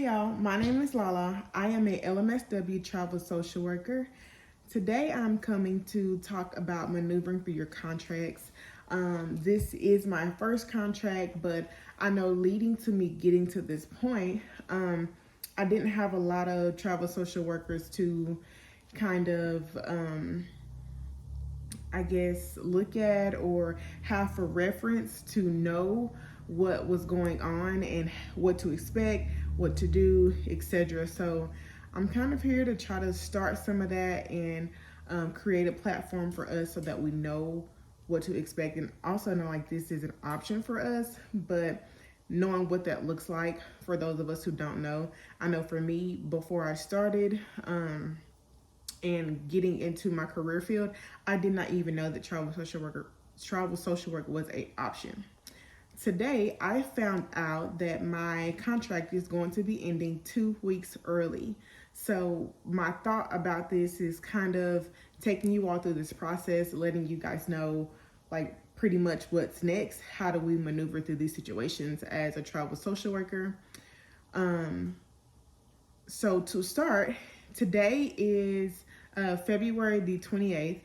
y'all, my name is Lala. I am a LMSW travel social worker. Today I'm coming to talk about maneuvering through your contracts. This is my first contract, but I know leading to me getting to this point, I didn't have a lot of travel social workers to kind of, look at or have for reference to know what was going on and what to expect, what to do, etc. So I'm kind of here to try to start some of that and create a platform for us so that we know what to expect and also know like this is an option for us, but knowing what that looks like for those of us who don't know. I know for me, before I started and getting into my career field, I did not even know that travel social work was an option. Today, I found out that my contract is going to be ending 2 weeks early. So my thought about this is kind of taking you all through this process, letting you guys know like pretty much what's next. How do we maneuver through these situations as a travel social worker? So to start, today is February the 28th.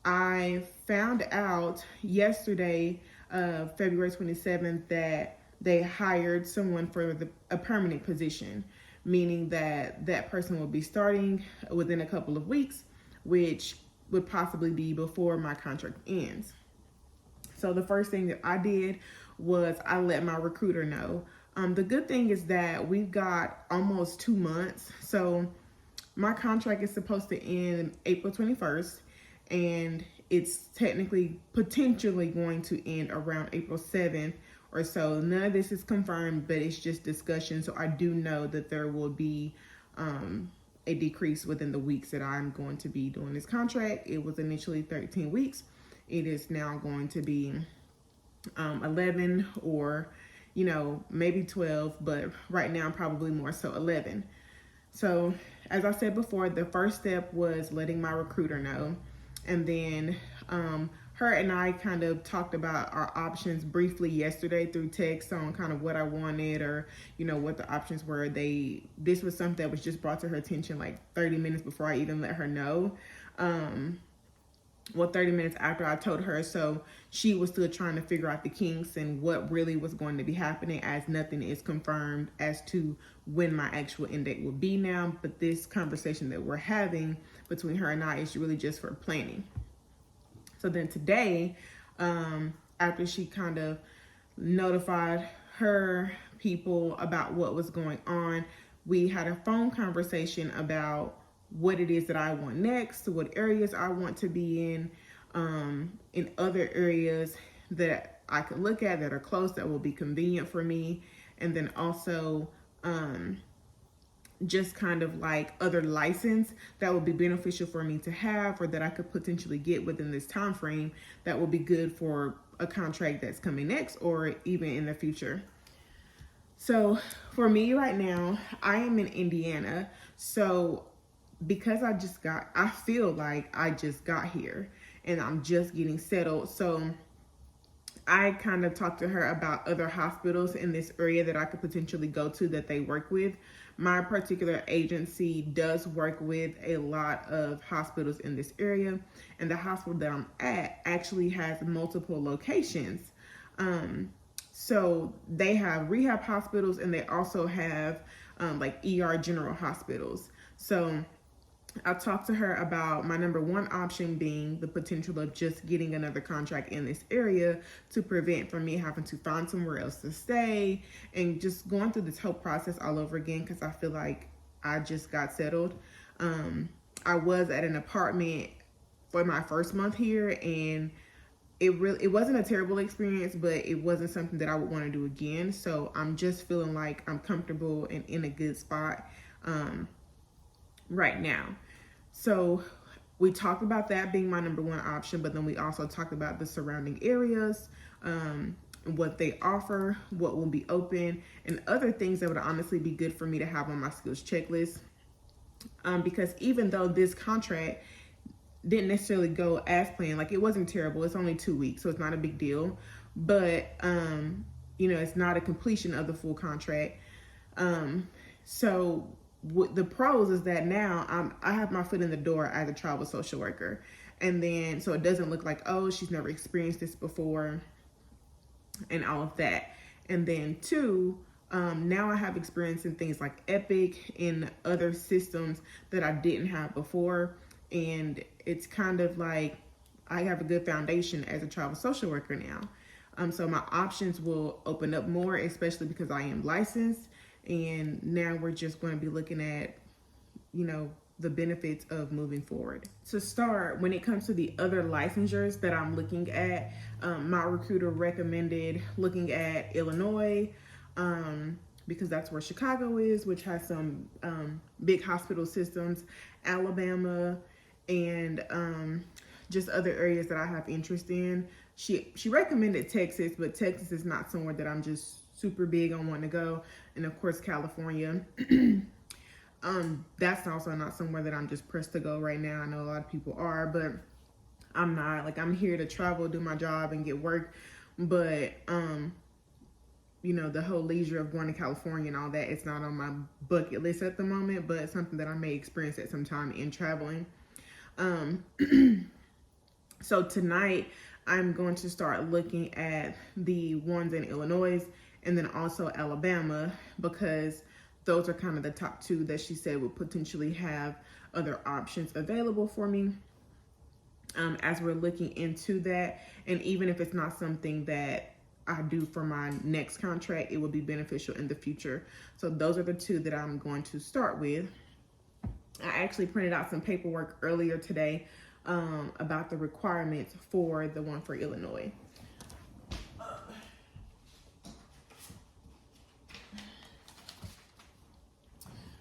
I found out yesterday, February 27th, that they hired someone for a permanent position, meaning that that person will be starting within a couple of weeks, which would possibly be before my contract ends. So the first thing that I did was I let my recruiter know. The good thing is that we've got almost 2 months. So my contract is supposed to end April 21st, and it's technically potentially going to end around April 7th or so. None of this is confirmed, but it's just discussion. So I do know that there will be a decrease within the weeks that I'm going to be doing this contract. It was initially 13 weeks. It is now going to be 11 or, maybe 12, but right now probably more so 11. So as I said before, the first step was letting my recruiter know. And then her and I kind of talked about our options briefly yesterday through text on kind of what I wanted or, what the options were. This was something that was just brought to her attention like 30 minutes before I even let her know. 30 minutes after I told her. So she was still trying to figure out the kinks and what really was going to be happening, as nothing is confirmed as to when my actual end date will be now. But this conversation that we're having between her and I is really just for planning. So then today, after she kind of notified her people about what was going on, we had a phone conversation about what it is that I want next, what areas I want to be in other areas that I could look at that are close, that will be convenient for me, and then also just kind of like other license that would be beneficial for me to have or that I could potentially get within this time frame that will be good for a contract that's coming next or even in the future. So for me right now, I am in Indiana. So because I feel like I just got here and I'm just getting settled. So I kind of talked to her about other hospitals in this area that I could potentially go to that they work with. My particular agency does work with a lot of hospitals in this area, and the hospital that I'm at actually has multiple locations. So they have rehab hospitals and they also have like ER general hospitals. So I talked to her about my number one option being the potential of just getting another contract in this area to prevent from me having to find somewhere else to stay and just going through this whole process all over again, because I feel like I just got settled. I was at an apartment for my first month here, and it wasn't a terrible experience, but it wasn't something that I would want to do again. So I'm just feeling like I'm comfortable and in a good spot right now. So we talked about that being my number one option, but then we also talked about the surrounding areas, what they offer, what will be open, and other things that would honestly be good for me to have on my skills checklist. Because even though this contract didn't necessarily go as planned, like it wasn't terrible, it's only 2 weeks, so it's not a big deal, but it's not a completion of the full contract. So the pros is that now I have my foot in the door as a travel social worker. And then, so it doesn't look like, oh, she's never experienced this before and all of that. And then two, now I have experience in things like Epic and other systems that I didn't have before. And it's kind of like I have a good foundation as a travel social worker now. So my options will open up more, especially because I am licensed. And now we're just going to be looking at, the benefits of moving forward. To start, when it comes to the other licensures that I'm looking at, my recruiter recommended looking at Illinois, because that's where Chicago is, which has some big hospital systems, Alabama, and just other areas that I have interest in. She recommended Texas, but Texas is not somewhere that I'm just super big on wanting to go. And of course, California. That's also not somewhere that I'm just pressed to go right now. I know a lot of people are, but I'm not. Like, I'm here to travel, do my job, and get work. But, the whole leisure of going to California and all that, it's not on my bucket list at the moment, but it's something that I may experience at some time in traveling. So tonight, I'm going to start looking at the ones in Illinois and then also Alabama, because those are kind of the top two that she said would potentially have other options available for me as we're looking into that. And even if it's not something that I do for my next contract, it will be beneficial in the future. So those are the two that I'm going to start with. I actually printed out some paperwork earlier today about the requirements for the one for Illinois.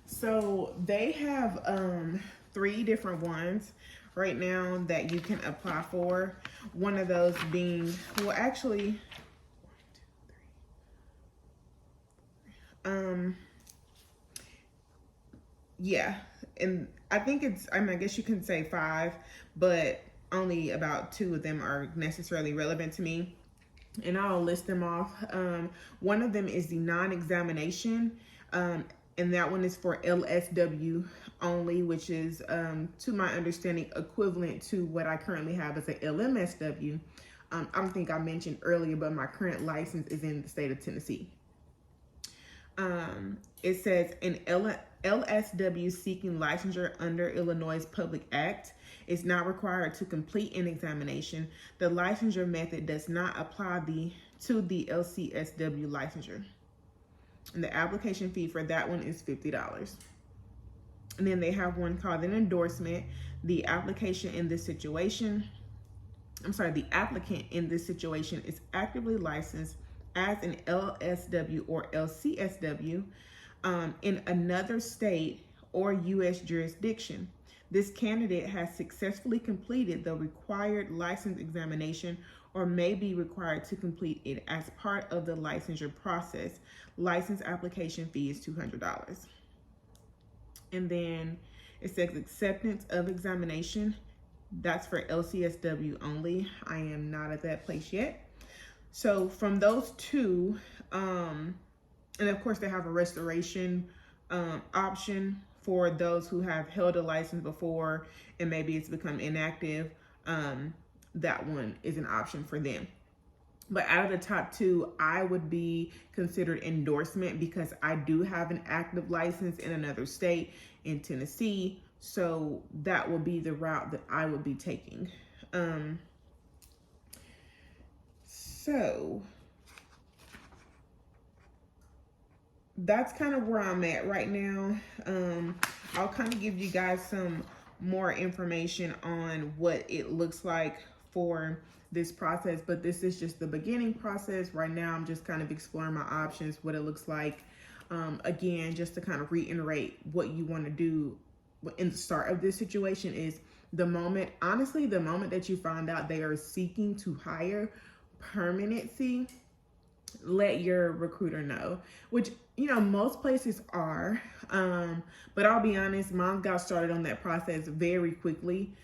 So they have 3 different ones right now that you can apply for. One of those being, well, actually, yeah, and I think I guess you can say 5, but only about 2 of them are necessarily relevant to me. And I'll list them off. One of them is the non-examination, and that one is for LSW only, which is, to my understanding, equivalent to what I currently have as a LMSW. I don't think I mentioned earlier, but my current license is in the state of Tennessee. It says an LSW seeking licensure under Illinois Public Act is not required to complete an examination. The licensure method does not apply to the LCSW licensure. And the application fee for that one is $50. And then they have one called an endorsement. The applicant in this situation is actively licensed as an LSW or LCSW in another state or U.S. jurisdiction. This candidate has successfully completed the required license examination or may be required to complete it as part of the licensure process. License application fee is $200. And then it says acceptance of examination. That's for LCSW only. I am not at that place yet. So from those two, and of course they have a restoration option for those who have held a license before and maybe it's become inactive. That one is an option for them. But out of the top 2, I would be considered endorsement because I do have an active license in another state, in Tennessee. So that will be the route that I would be taking. So that's kind of where I'm at right now. I'll kind of give you guys some more information on what it looks like for this process, but this is just the beginning process. Right now, I'm just kind of exploring my options, what it looks like. Again, just to kind of reiterate what you want to do in the start of this situation is the moment that you find out they are seeking to hire permanency, let your recruiter know, which, most places are. But I'll be honest, mom got started on that process very quickly.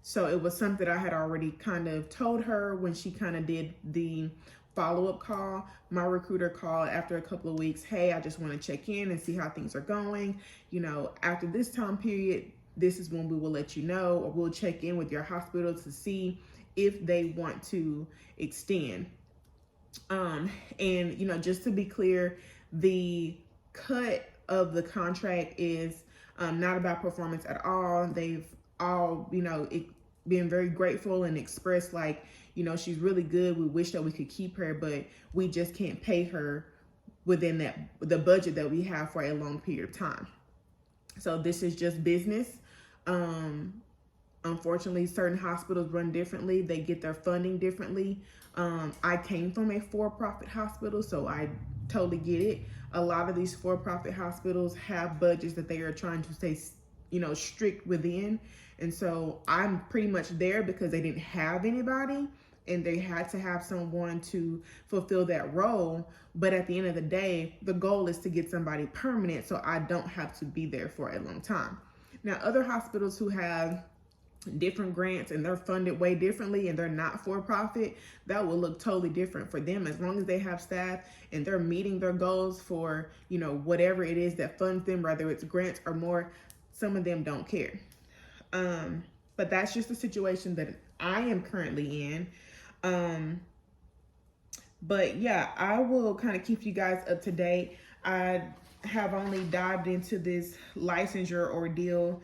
So it was something I had already kind of told her when she kind of did the follow-up call. My recruiter called after a couple of weeks. Hey, I just want to check in and see how things are going. After this time period, this is when we will let you know, or we'll check in with your hospital to see if they want to extend. And just to be clear, the cut of the contract is not about performance at all. They've all, been very grateful and expressed she's really good. We wish that we could keep her, but we just can't pay her within the budget that we have for a long period of time. So this is just business. Unfortunately, certain hospitals run differently. They get their funding differently. I came from a for-profit hospital, so I totally get it. A lot of these for-profit hospitals have budgets that they are trying to stay, strict within. And so I'm pretty much there because they didn't have anybody and they had to have someone to fulfill that role. But at the end of the day, the goal is to get somebody permanent so I don't have to be there for a long time. Now, other hospitals who have different grants and they're funded way differently and they're not for profit, that will look totally different for them. As long as they have staff and they're meeting their goals for whatever it is that funds them, whether it's grants or more, some of them don't care. But that's just the situation that I am currently in. But yeah, I will kind of keep you guys up to date. I have only dived into this licensure ordeal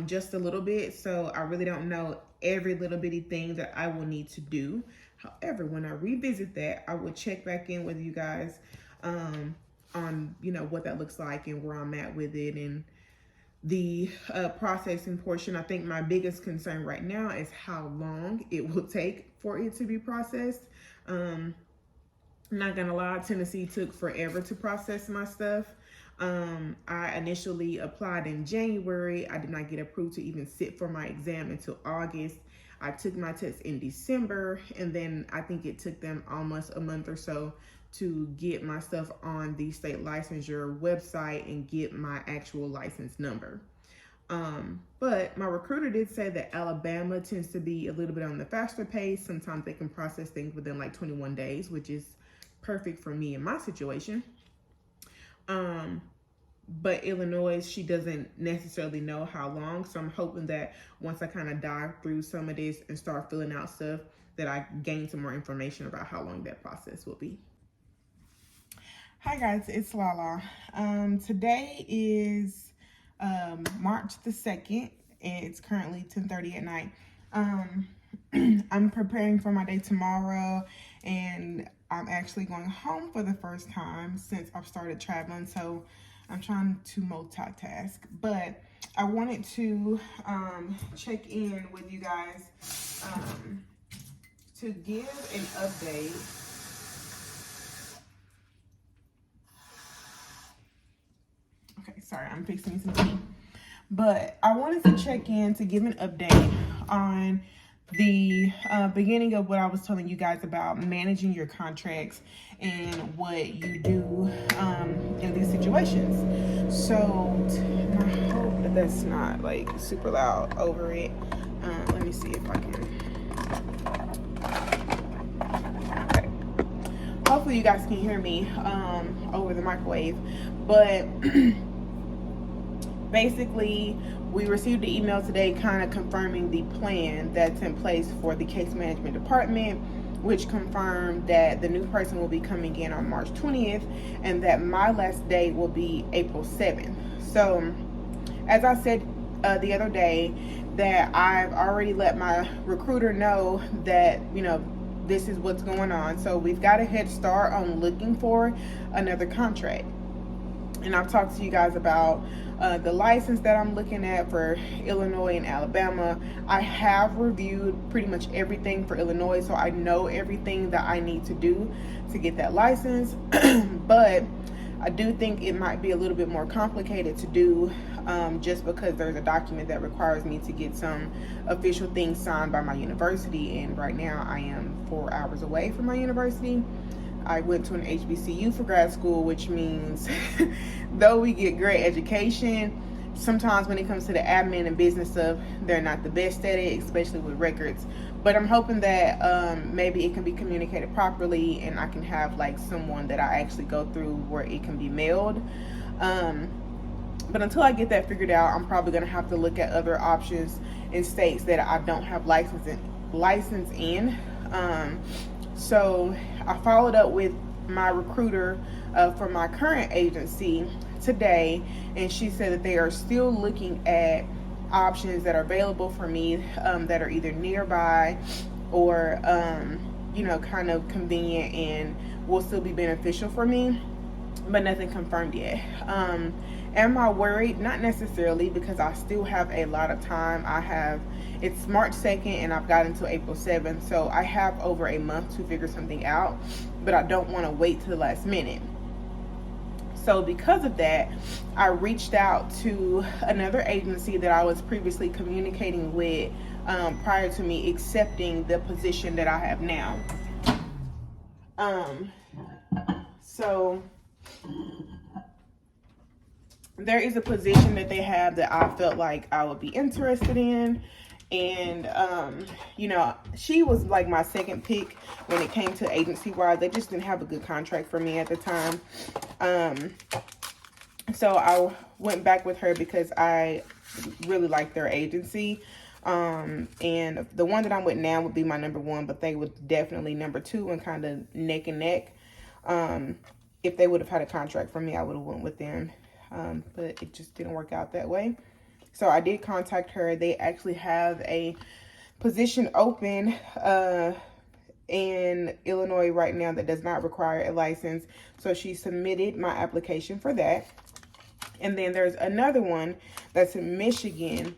just a little bit, so I really don't know every little bitty thing that I will need to do. However, when I revisit that, I will check back in with you guys on what that looks like and where I'm at with it and the processing portion. I think my biggest concern right now is how long it will take for it to be processed. I'm not gonna lie, Tennessee took forever to process my stuff. I initially applied in January. I did not get approved to even sit for my exam until August. I took my test in December, and then I think it took them almost a month or so to get my stuff on the state licensure website and get my actual license number. But my recruiter did say that Alabama tends to be a little bit on the faster pace. Sometimes they can process things within 21 days, which is perfect for me in my situation. But Illinois, she doesn't necessarily know how long. So I'm hoping that once I kind of dive through some of this and start filling out stuff, that I gain some more information about how long that process will be. Hi guys, it's Lala. Today is March the 2nd. It's currently 10:30 at night. I'm preparing for my day tomorrow, and I'm actually going home for the first time since I've started traveling, so I'm trying to multitask. But I wanted to check in with you guys to give an update. Okay, sorry, I'm fixing some tea. But I wanted to check in to give an update on the beginning of what I was telling you guys about managing your contracts and what you do in these situations. So I hope that that's not super loud over it. Let me see if I can. Okay. Hopefully you guys can hear me over the microwave. But basically, we received an email today kind of confirming the plan that's in place for the case management department, which confirmed that the new person will be coming in on March 20th and that my last day will be April 7th. So as I said the other day, that I've already let my recruiter know that, this is what's going on. So we've got a head start on looking for another contract. And I've talked to you guys about the license that I'm looking at for Illinois and Alabama. I have reviewed pretty much everything for Illinois, so I know everything that I need to do to get that license. But I do think it might be a little bit more complicated to do just because there's a document that requires me to get some official things signed by my university. And right now I am 4 hours away from my university. I went to an HBCU for grad school, which means though we get great education, sometimes when it comes to the admin and business stuff, they're not the best at it, especially with records. But I'm hoping that maybe it can be communicated properly and I can have like someone that I actually go through where it can be mailed. But until I get that figured out, I'm probably going to have to look at other options in states that I don't have license in. So I followed up with my recruiter for my current agency today, and she said that they are still looking at options that are available for me that are either nearby or kind of convenient and will still be beneficial for me, but nothing confirmed yet. Am I worried? Not necessarily, because I still have a lot of time. It's March 2nd and I've got until April 7th, so I have over a month to figure something out, but I don't want to wait to the last minute. So because of that, I reached out to another agency that I was previously communicating with prior to me accepting the position that I have now. So there is a position that they have that I felt like I would be interested in. And, she was like my second pick when it came to agency wise. They just didn't have a good contract for me at the time. So I went back with her because I really like their agency. And the one that I'm with now would be my number one, but they would definitely number two and kind of neck and neck. If they would have had a contract for me, I would have went with them. But it just didn't work out that way. So I did contact her. They actually have a position open in Illinois right now that does not require a license. So she submitted my application for that. And then there's another one that's in Michigan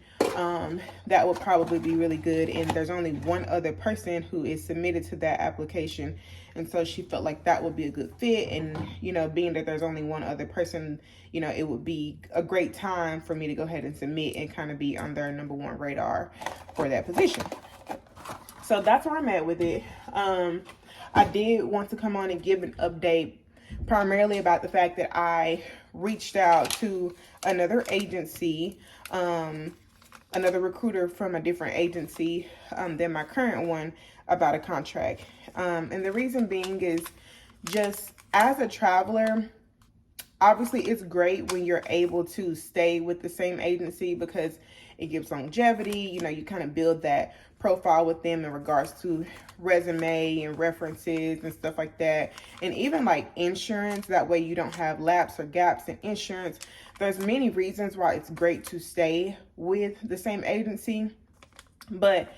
that would probably be really good. And there's only one other person who is submitted to that application. And so she felt like that would be a good fit. And, being that there's only one other person, it would be a great time for me to go ahead and submit and kind of be on their number one radar for that position. So that's where I'm at with it. I did want to come on and give an update primarily about the fact that I reached out to another agency, another recruiter from a different agency than my current one about a contract. And the reason being is just as a traveler, obviously it's great when you're able to stay with the same agency because it gives longevity. You kind of build that profile with them in regards to resume and references and stuff like that. And even like insurance, that way you don't have lapse or gaps in insurance. There's many reasons why it's great to stay with the same agency. But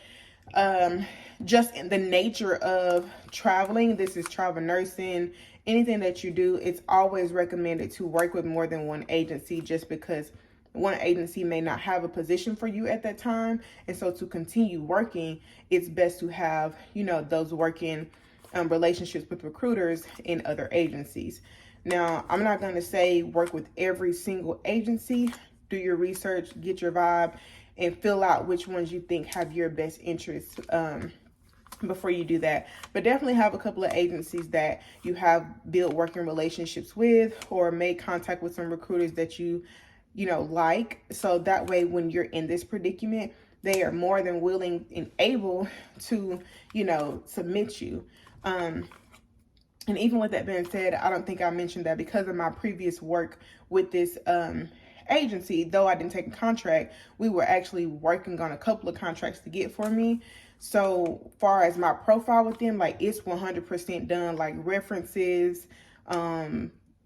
just in the nature of traveling, this is travel nursing, anything that you do, it's always recommended to work with more than one agency just because one agency may not have a position for you at that time. And so to continue working, it's best to have, those working relationships with recruiters in other agencies. Now, I'm not going to say work with every single agency. Do your research, get your vibe, and fill out which ones you think have your best interests before you do that. But definitely have a couple of agencies that you have built working relationships with or made contact with some recruiters that you like. So that way, when you're in this predicament, they are more than willing and able to, submit you. And even with that being said, I don't think I mentioned that because of my previous work with this agency, though I didn't take a contract, we were actually working on a couple of contracts to get for me. So far as my profile with them, like it's 100% done, like references,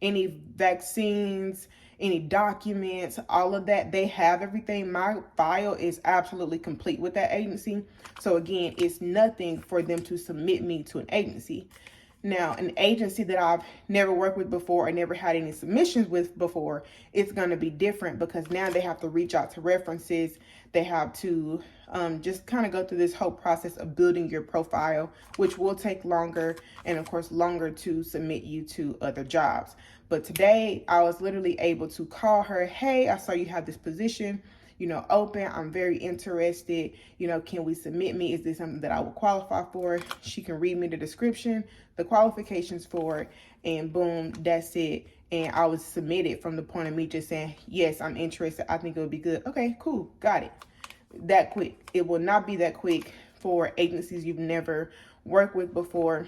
any vaccines, any documents, all of that, they have everything. My file is absolutely complete with that agency. So again, it's nothing for them to submit me to an agency. Now, an agency that I've never worked with before or never had any submissions with before, it's going to be different because now they have to reach out to references. They have to just kind of go through this whole process of building your profile, which will take longer and, of course, longer to submit you to other jobs. But today, I was literally able to call her, hey, I saw you have this position, open. I'm very interested. Can we submit me? Is this something that I will qualify for? She can read me the description, the qualifications for it, and boom, that's it. And I was submitted from the point of me just saying, yes, I'm interested. I think it would be good. Okay, cool. Got it. That quick. It will not be that quick for agencies you've never worked with before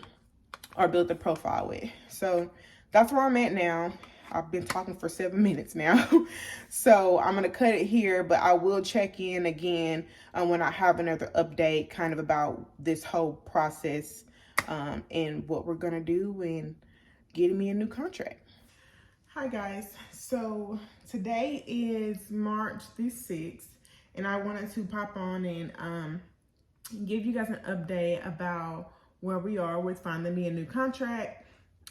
or built a profile with. So that's where I'm at now. I've been talking for 7 minutes now. So I'm going to cut it here, but I will check in again when I have another update kind of about this whole process and what we're going to do in getting me a new contract. Hi guys, so today is March the 6th, and I wanted to pop on and give you guys an update about where we are with finding me a new contract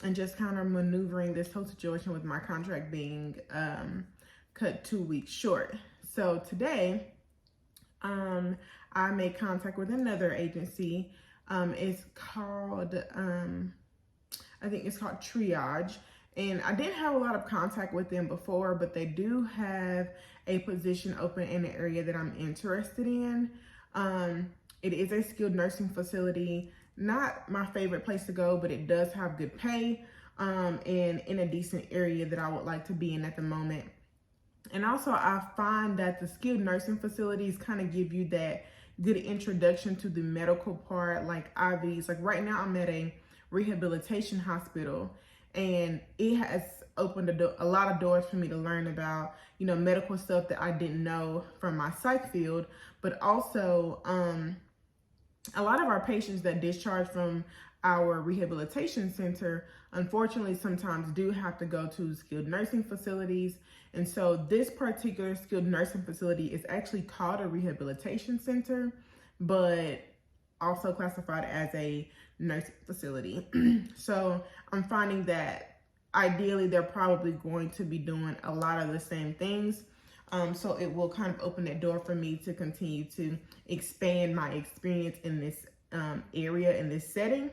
and just kind of maneuvering this whole situation with my contract being cut 2 weeks short. So today, I made contact with another agency. It's called, I think it's called Triage. And I didn't have a lot of contact with them before, but they do have a position open in the area that I'm interested in. It is a skilled nursing facility. Not my favorite place to go, but it does have good pay and in a decent area that I would like to be in at the moment. And also I find that the skilled nursing facilities kind of give you that good introduction to the medical part, like IVs. Like right now I'm at a rehabilitation hospital, and it has opened a lot of doors for me to learn about, you know, medical stuff that I didn't know from my psych field, but also a lot of our patients that discharge from our rehabilitation center, unfortunately, sometimes do have to go to skilled nursing facilities. And so this particular skilled nursing facility is actually called a rehabilitation center, but also classified as a nursing facility. So I'm finding that ideally they're probably going to be doing a lot of the same things. So it will kind of open that door for me to continue to expand my experience in this area, in this setting.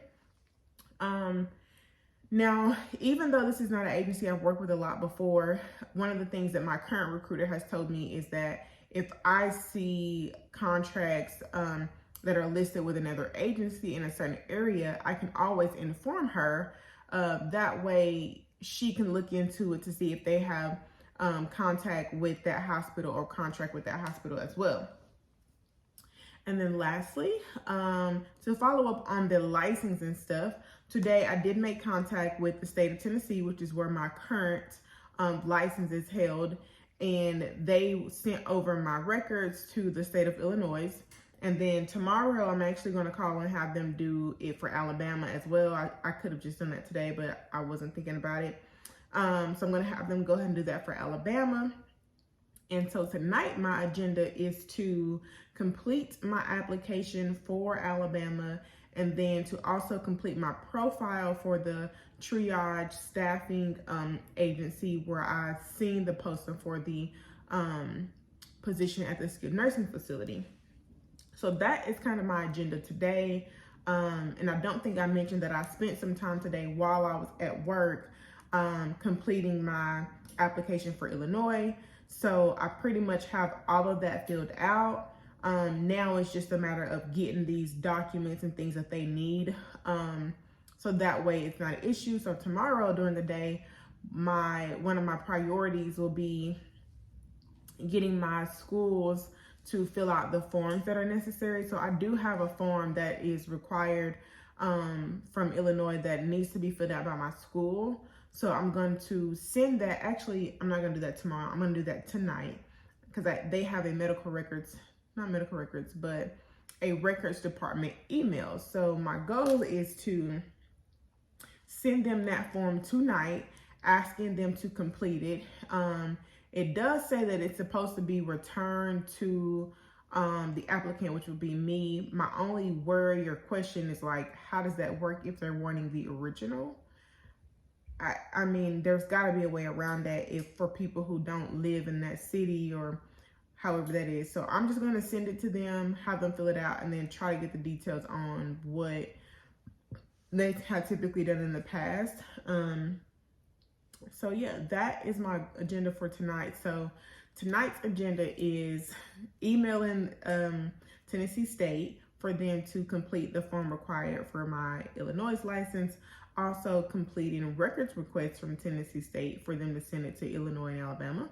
Now, even though this is not an agency I've worked with a lot before, one of the things that my current recruiter has told me is that if I see contracts that are listed with another agency in a certain area, I can always inform her. That way she can look into it to see if they have contact with that hospital or contract with that hospital as well. And then lastly, to follow up on the license and stuff, today I did make contact with the state of Tennessee, which is where my current license is held. And they sent over my records to the state of Illinois. And then tomorrow I'm actually going to call and have them do it for Alabama as well. I could have just done that today, but I wasn't thinking about it. So I'm going to have them go ahead and do that for Alabama. And so tonight my agenda is to complete my application for Alabama, and then to also complete my profile for the Triage staffing agency where I've seen the posting for the position at the skilled nursing facility. So that is kind of my agenda today. And I don't think I mentioned that I spent some time today while I was at work completing my application for Illinois. So I pretty much have all of that filled out. Now it's just a matter of getting these documents and things that they need. So that way it's not an issue. So tomorrow during the day, one of my priorities will be getting my schools to fill out the forms that are necessary. So I do have a form that is required from Illinois that needs to be filled out by my school. So I'm going to send that. Actually, I'm not going to do that tomorrow. I'm going to do that tonight because they have a not medical records, but a records department email. So my goal is to send them that form tonight, asking them to complete it. It does say that it's supposed to be returned to the applicant, which would be me. My only worry or question is like, how does that work if they're wanting the original? I mean, there's got to be a way around that for people who don't live in that city or however that is. So I'm just going to send it to them, have them fill it out, and then try to get the details on what they have typically done in the past. So yeah, that is my agenda for tonight. So tonight's agenda is emailing Tennessee State for them to complete the form required for my Illinois license. Also completing records requests from Tennessee State for them to send it to Illinois and Alabama.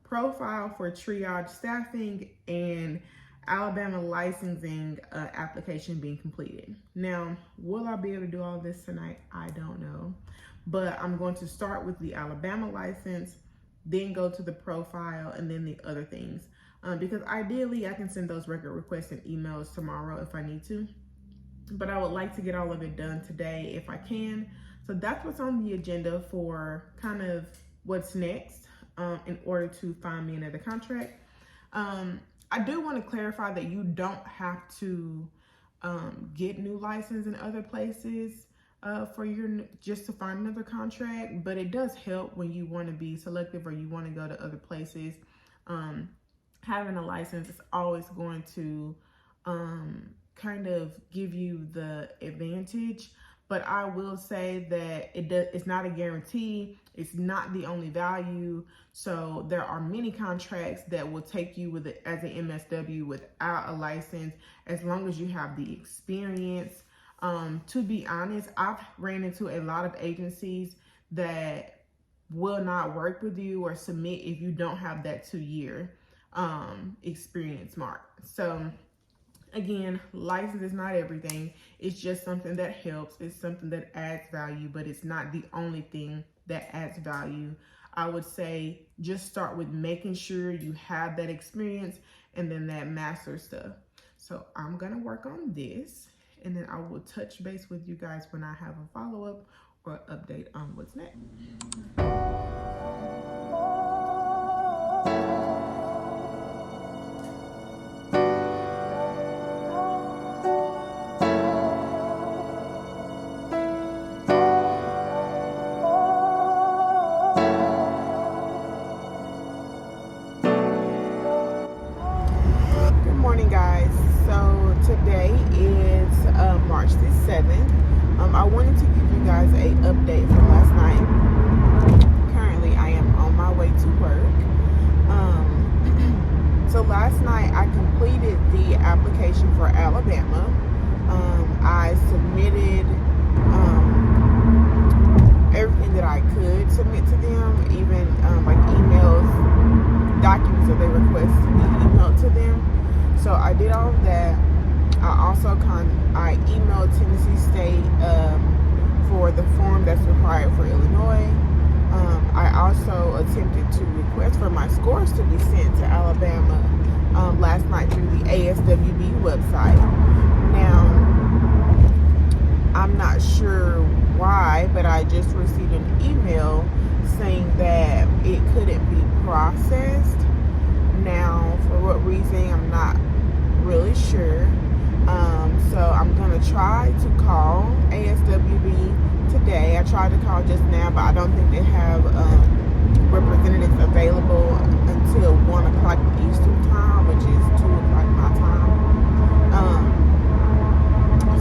Profile for Triage staffing, and Alabama licensing application being completed. Now, will I be able to do all this tonight? I don't know. But I'm going to start with the Alabama license, then go to the profile, and then the other things. Because ideally, I can send those record requests and emails tomorrow if I need to. But I would like to get all of it done today if I can. So that's what's on the agenda for kind of what's next in order to find me another contract. I do want to clarify that you don't have to get new license in other places just to find another contract, but it does help when you want to be selective or you want to go to other places. Having a license is always going to kind of give you the advantage, but I will say that it's not a guarantee. It's not the only value. So there are many contracts that will take you as an MSW without a license, as long as you have the experience. To be honest, I've ran into a lot of agencies that will not work with you or submit if you don't have that 2-year experience mark. So again, license is not everything. It's just something that helps. It's something that adds value, but it's not the only thing that adds value. I would say just start with making sure you have that experience and then that master stuff. So I'm gonna work on this, and then I will touch base with you guys when I have a follow-up or update on what's next. Guys, so today is March the 7th. I wanted to give you guys an update from last night. Currently, I am on my way to work. So last night, I completed the application for Alabama. I submitted everything that I could submit to them, even like emails, documents that they request to be emailed to them. So I did all of that. I also I emailed Tennessee State for the form that's required for Illinois. I also attempted to request for my scores to be sent to Alabama last night through the ASWB website. Now, I'm not sure why, but I just received an email saying that it couldn't be processed. Now, for what reason, I'm not really sure. So I'm gonna try to call ASWB today. I tried to call just now, but I don't think they have representatives available until 1 o'clock Eastern time, which is 2 o'clock my time.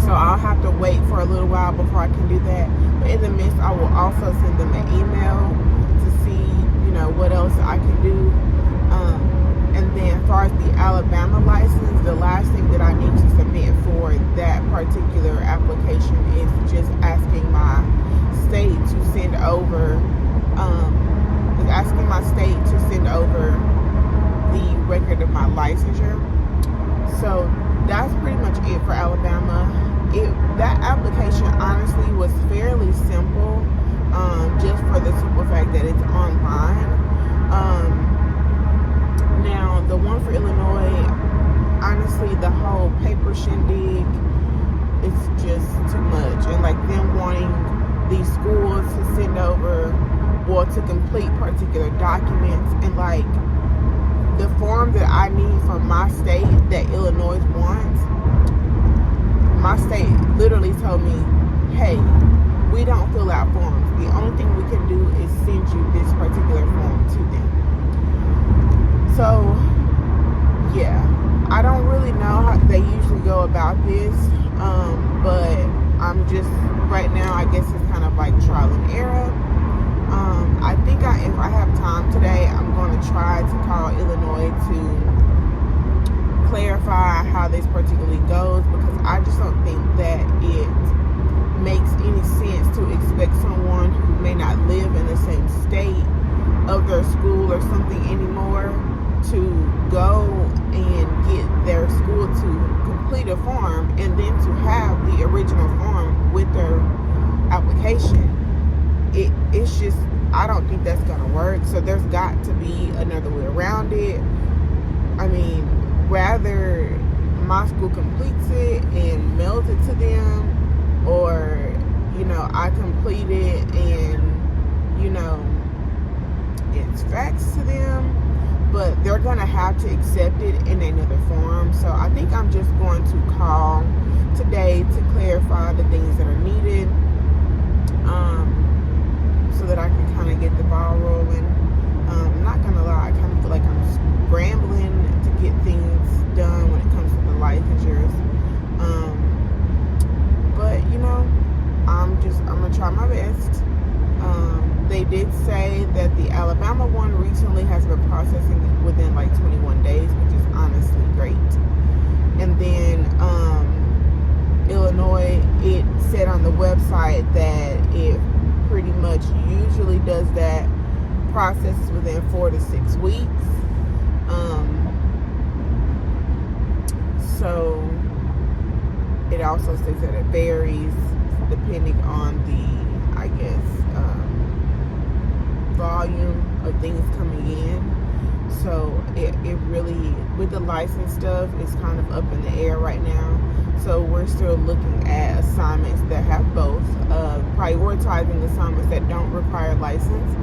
So I'll have to wait for a little while before I can do that. But in the midst, I will also send them an email to see, what else I can do. And then as far as the Alabama license, the last thing that I need to submit for that particular application is just asking my state to send over, the record of my licensure. So that's pretty much it for Alabama. That application honestly was fairly simple, just for the simple fact that it's online. Now, the one for Illinois, honestly, the whole paper shindig, it's just too much. And like them wanting these schools to send over, or to complete particular documents, and like the form that I need from my state that Illinois wants, my state literally told me, hey, we don't fill out forms. The only thing we can do is send you this particular form to them. So, yeah, I don't really know how they usually go about this, but I'm just, right now, I guess it's kind of like trial and error. I think if I have time today, I'm going to try to call Illinois to clarify how this particularly goes, because I just don't think that it makes any sense to expect someone who may not live in the same state of their school or something anymore to go and get their school to complete a form and then to have the original form with their application. It's just, I don't think that's gonna work. So there's got to be another way around it. I mean, rather my school completes it and mails it to them, or I complete it and it's faxed to them, but they're gonna have to accept it in another form. So I think I'm just going to call today to clarify the things that are needed, so that I can kind of get the ball rolling. I'm not gonna lie, I kind of feel like I'm scrambling to get things done when it comes to the licensures. But I'm gonna try my best. They did say that the Alabama one recently has been processing within like 21 days, which is honestly great. And then Illinois, it said on the website that it pretty much usually does that process within 4 to 6 weeks. So it also says that it varies depending on the, I guess, volume of things coming in. So it really, with the license stuff, it's kind of up in the air right now. So we're still looking at assignments that have both, prioritizing assignments that don't require license,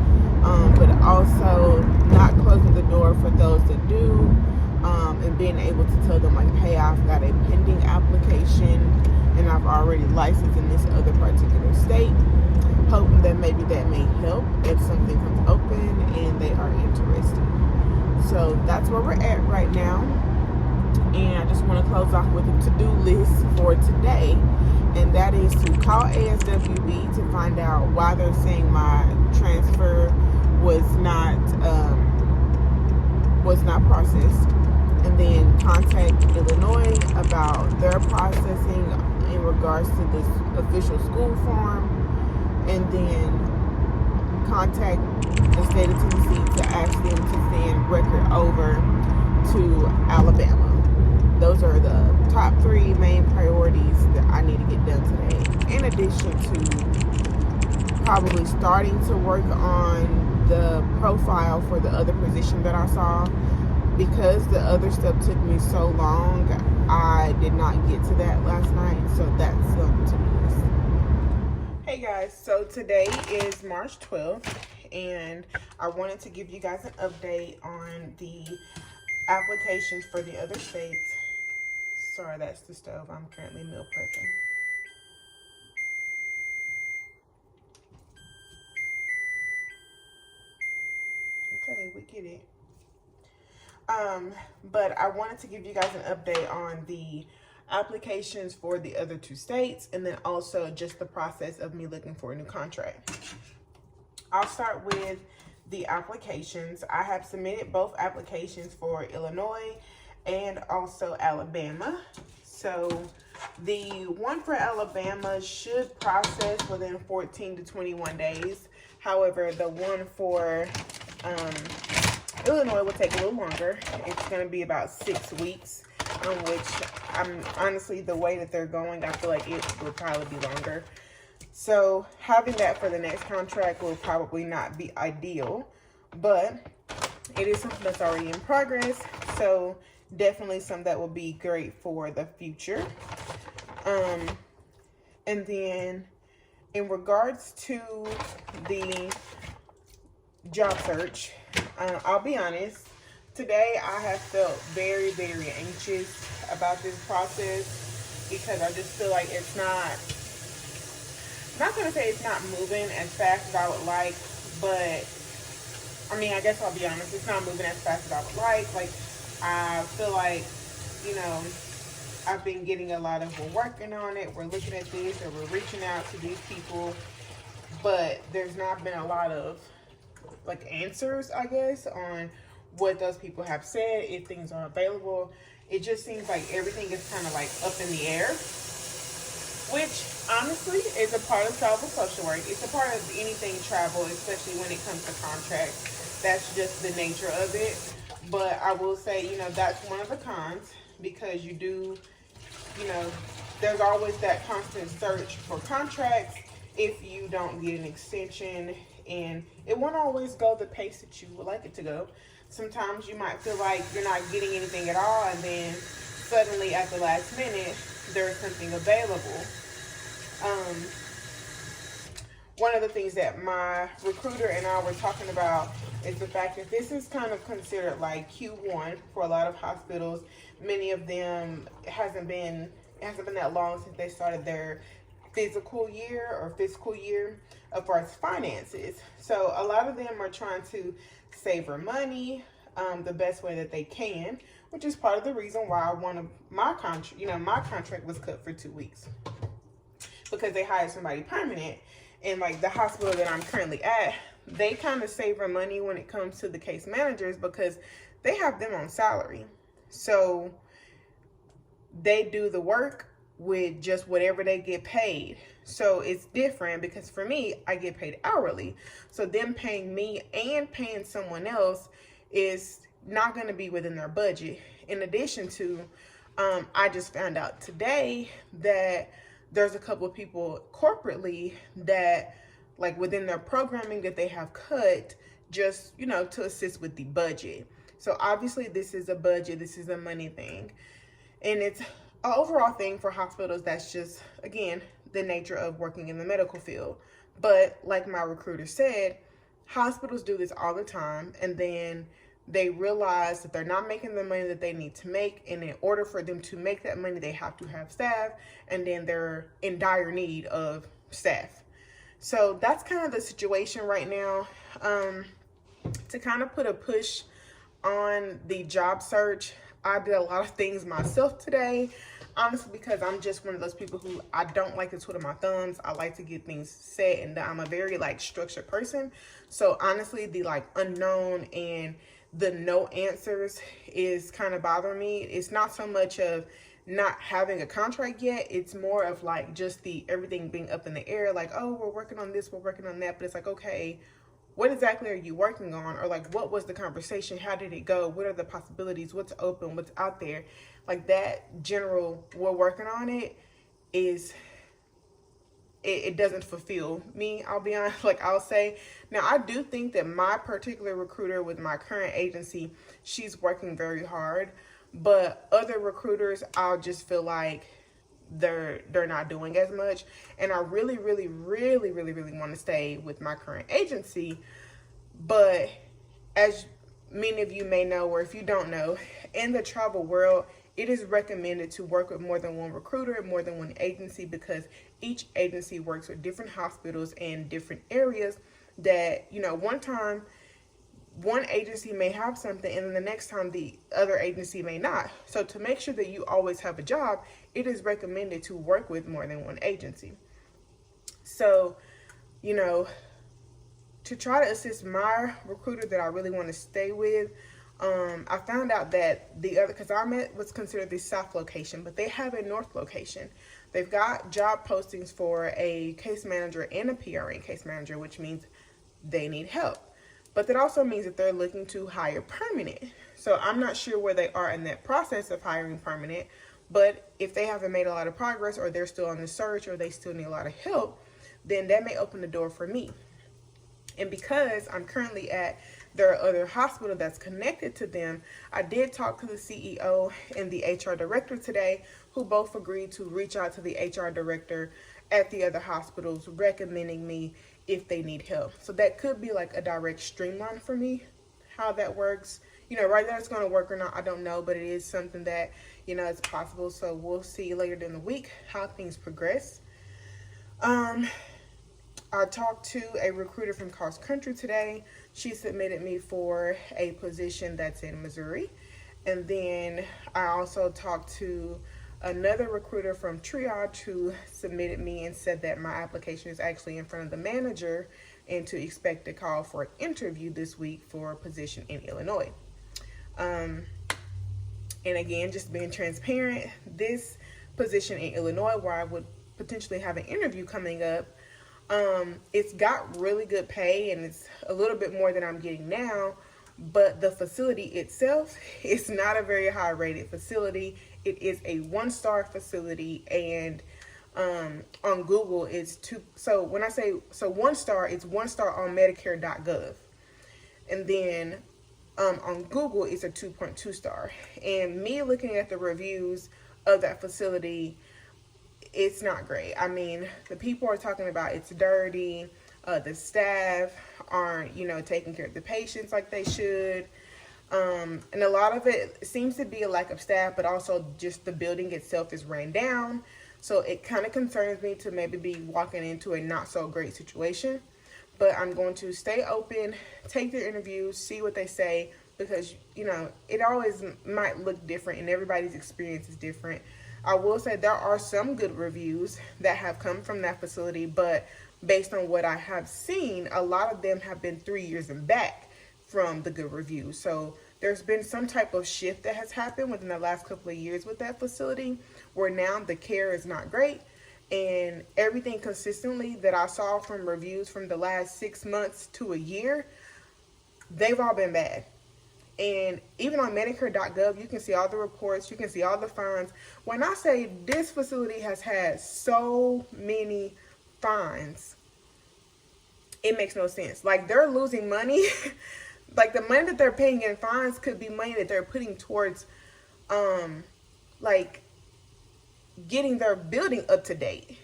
but also not closing the door for those that do, and being able to tell them like, hey, I've got a pending application and I've already licensed in this other particular state, hoping that maybe that may help if something comes open and they are interested. So that's where we're at right now. And I just want to close off with a to-do list for today, and that is to call ASWB to find out why they're saying my transfer was not processed, and then contact Illinois about their processing in regards to this official school form, and then contact the state of Tennessee to ask them to send record over to Alabama. Those are the top 3 main priorities that I need to get done today, in addition to probably starting to work on the profile for the other position that I saw. Because the other stuff took me so long, I did not get to that last night, so that's to do. Hey guys, so today is March 12th, and I wanted to give you guys an update on the applications for the other states. Sorry, that's the stove. I'm currently meal prepping. Okay, we get it. But I wanted to give you guys an update on the applications for the other 2 states, and then also just the process of me looking for a new contract. I'll start with the applications. I have submitted both applications for Illinois and also Alabama. So the one for Alabama should process within 14 to 21 days. However, the one for Illinois will take a little longer. It's going to be about 6 weeks, which I'm honestly, the way that they're going, I feel like it will probably be longer. So having that for the next contract will probably not be ideal, but it is something that's already in progress. So definitely something that will be great for the future. And then in regards to the job search, I'll be honest, today I have felt very, very anxious about this process, because I just feel like it's not going to say it's not moving as fast as I would like, but I mean, I guess I'll be honest, it's not moving as fast as I would like. Like, I feel like, I've been getting a lot of, we're working on it, we're looking at this, or we're reaching out to these people, but there's not been a lot of like answers, I guess, on what those people have said, if things are available. It just seems like everything is kind of like up in the air, which honestly is a part of travel social work. It's a part of anything travel, especially when it comes to contracts. That's just the nature of it. But I will say, that's one of the cons. because there's always that constant search for contracts if you don't get an extension, and it won't always go the pace that you would like it to go. Sometimes you might feel like you're not getting anything at all, and then suddenly at the last minute, there's something available. One of the things that my recruiter and I were talking about is the fact that this is kind of considered like Q1 for a lot of hospitals. Many of them it hasn't been that long since they started their fiscal year as far as finances. So a lot of them are trying to savor money the best way that they can, which is part of the reason why one of my contract was cut for 2 weeks, because they hired somebody permanent. And like the hospital that I'm currently at, they kind of savor money when it comes to the case managers because they have them on salary. So they do the work with just whatever they get paid. So it's different because for me, I get paid hourly. So them paying me and paying someone else is not going to be within their budget. In addition to, I just found out today that there's a couple of people corporately that, like within their programming, that they have cut just, to assist with the budget. So obviously this is a budget, this is a money thing. And it's an overall thing for hospitals that's just, again, the nature of working in the medical field. But like my recruiter said, hospitals do this all the time, and then they realize that they're not making the money that they need to make, and in order for them to make that money, they have to have staff, and then they're in dire need of staff. So that's kind of the situation right now. To kind of put a push on the job search, I did a lot of things myself today, honestly, because I'm just one of those people who I don't like to twiddle my thumbs. I like to get things set, and I'm a very structured person. So honestly, the unknown and the no answers is kind of bothering me. It's not so much of not having a contract yet. It's more of just the everything being up in the air. Oh, we're working on this, we're working on that. But it's okay, what exactly are you working on? Or what was the conversation? How did it go? What are the possibilities? What's open? What's out there? That general, we're working on it, is it doesn't fulfill me, I'll be honest. I'll say, now I do think that my particular recruiter with my current agency, she's working very hard, but other recruiters, I'll just feel like they're not doing as much. And I really want to stay with my current agency. But as many of you may know, or if you don't know, in the travel world, it is recommended to work with more than one recruiter, more than one agency, because each agency works with different hospitals in different areas that, one time one agency may have something and then the next time the other agency may not. So to make sure that you always have a job, it is recommended to work with more than one agency. So, to try to assist my recruiter that I really want to stay with, I found out that because I'm at what's considered the South location, but they have a North location. They've got job postings for a case manager and a PRN case manager, which means they need help. But that also means that they're looking to hire permanent. So I'm not sure where they are in that process of hiring permanent, but if they haven't made a lot of progress, or they're still on the search, or they still need a lot of help, then that may open the door for me. And because I'm currently at their other hospital that's connected to them, I did talk to the CEO and the HR director today, who both agreed to reach out to the HR director at the other hospitals, recommending me if they need help. So that could be a direct streamline for me. How that works, right now it's going to work or not, I don't know, but it is something that, it's possible. So we'll see later in the week how things progress. I talked to a recruiter from cross country today. She submitted me for a position that's in Missouri. And then I also talked to another recruiter from Triage who submitted me and said that my application is actually in front of the manager and to expect a call for an interview this week for a position in Illinois. And again, just being transparent, this position in Illinois where I would potentially have an interview coming up, it's got really good pay and it's a little bit more than I'm getting now, but the facility itself is not a very high rated facility. It is a 1-star facility, and on Google it's two. So when I say 1-star, it's 1-star on Medicare.gov, and then on Google it's a 2.2 star. And me looking at the reviews of that facility, it's not great. I mean, the people are talking about it's dirty. The staff aren't, taking care of the patients like they should. And a lot of it seems to be a lack of staff, but also just the building itself is ran down. So it kind of concerns me to maybe be walking into a not so great situation. But I'm going to stay open, take their interviews, see what they say, because, it always might look different and everybody's experience is different. I will say there are some good reviews that have come from that facility, but based on what I have seen, a lot of them have been 3 years and back from the good reviews. So there's been some type of shift that has happened within the last couple of years with that facility, where now the care is not great, and everything consistently that I saw from reviews from the last 6 months to a year, they've all been bad. And even on Medicare.gov, you can see all the reports, you can see all the fines. When I say this facility has had so many fines, it makes no sense. Like, they're losing money. Like, the money that they're paying in fines could be money that they're putting towards like getting their building up to date.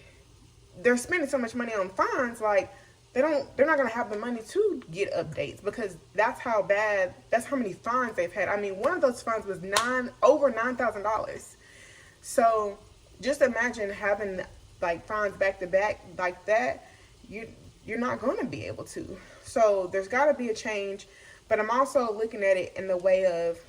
They're spending so much money on fines, like they're not gonna have the money to get updates, because that's how many fines they've had. I mean, one of those fines was over $9,000. So just imagine having like fines back to back like that. You're not going to be able to. So there's got to be a change. But I'm also looking at it in the way of,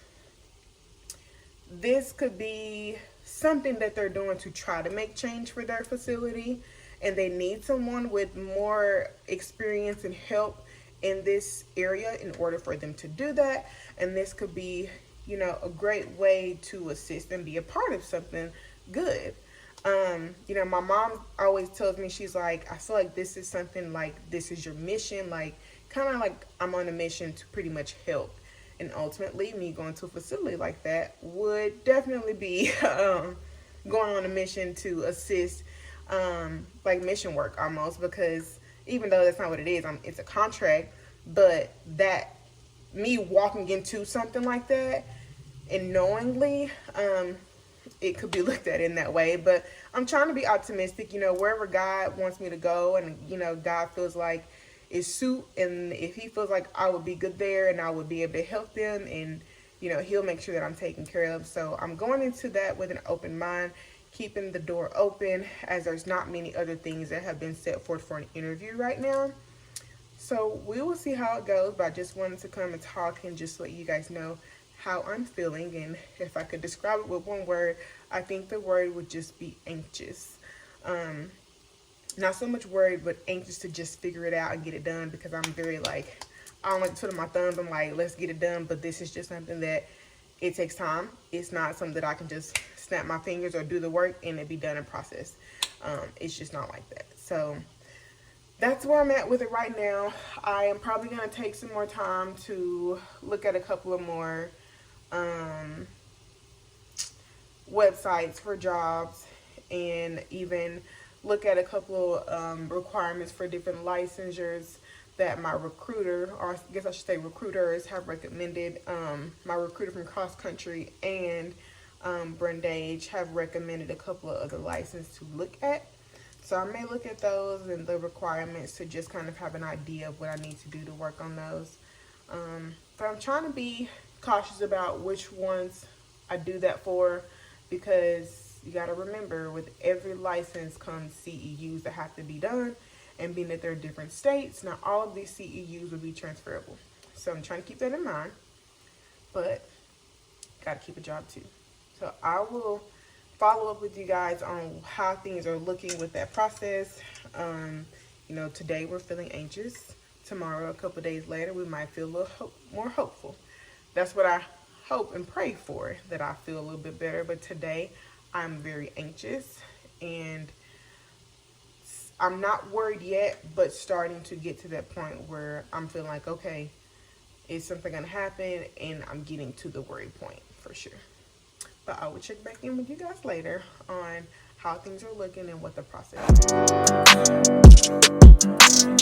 this could be something that they're doing to try to make change for their facility, and they need someone with more experience and help in this area in order for them to do that. And this could be, a great way to assist and be a part of something good. My mom always tells me, she's like, I feel like this is something like, this is your mission, like kind of like I'm on a mission to pretty much help. And ultimately, me going to a facility like that would definitely be going on a mission to assist, like mission work almost, because even though that's not what it is, it's a contract, but that me walking into something like that and knowingly, it could be looked at in that way. But I'm trying to be optimistic, wherever God wants me to go, and, God feels like it's suit, and if he feels like I would be good there and I would be able to help them, and, he'll make sure that I'm taken care of. So I'm going into that with an open mind, keeping the door open, as there's not many other things that have been set forth for an interview right now. So we will see how it goes, but I just wanted to come and talk and just let you guys know how I'm feeling. And if I could describe it with one word, I think the word would just be anxious. Not so much worried, but anxious to just figure it out and get it done, because I'm very I don't like to twiddle my thumbs. I'm like, let's get it done, but this is just something that it takes time. It's not something that I can just snap my fingers or do the work and it be done in process. It's just not like that. So that's where I'm at with it right now. I am probably going to take some more time to look at a couple of more websites for jobs, and even look at a couple of requirements for different licensures that my recruiter, or I guess I should say recruiters, have recommended. My recruiter from Cross Country and Brundage have recommended a couple of other licenses to look at. So I may look at those and the requirements to just kind of have an idea of what I need to do to work on those. But I'm trying to be cautious about which ones I do that for, because you got to remember, with every license comes CEUs that have to be done, and being that they're different states, not all of these CEUs will be transferable. So I'm trying to keep that in mind, but got to keep a job too. So I will follow up with you guys on how things are looking with that process. Today we're feeling anxious. Tomorrow, a couple days later, we might feel a little more hopeful. That's what I hope and pray for, that I feel a little bit better. But today, I'm very anxious, and I'm not worried yet, but starting to get to that point where I'm feeling like, okay, is something gonna happen, and I'm getting to the worry point for sure. But I will check back in with you guys later on how things are looking and what the process is.